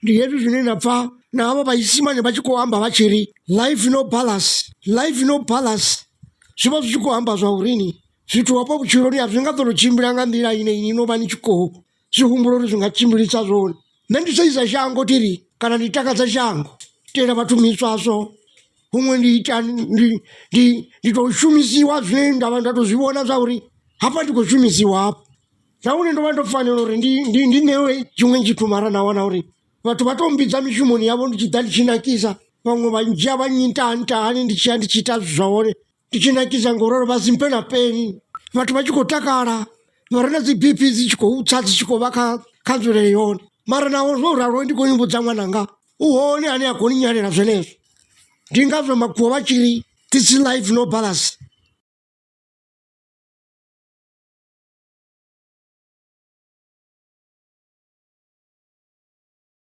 ndi yetu zvine napfa na ava vaisima nevachikohamba vachiri life no balance, life no balance. Zviva zvichikohamba zvaurini zvithu apo kuchironi hazvingatorochimbira nga ndira ine inova nichikoho zvihumburo zvingachimbiritsa zvoni nendisoisa shango tiri kana nditakadza shango tera vatumiswaso umwe nditoshumisiwa zvine ndava ndatozviona zvauri hapa ndikoshumisiwa apa zvaune ndova ndofanira uri ndinewe chimwe chitumara nawana uri vatu vatombidza mishumoni yavo ndichidza ndichinakisa vamwe vanjia vanyintantani ndichiya ndichiita zvaone ndichinakisa ngororo vasimpe napeni vatu vachikotakara varina dzibp dzichikoutsa dzichikovaka kanzureyoni mara nawo zvoraro ndikonimbudza mwananga uone ani agoni nyarira zvenezvo ndingazvo makuva vachiri tisi life no balance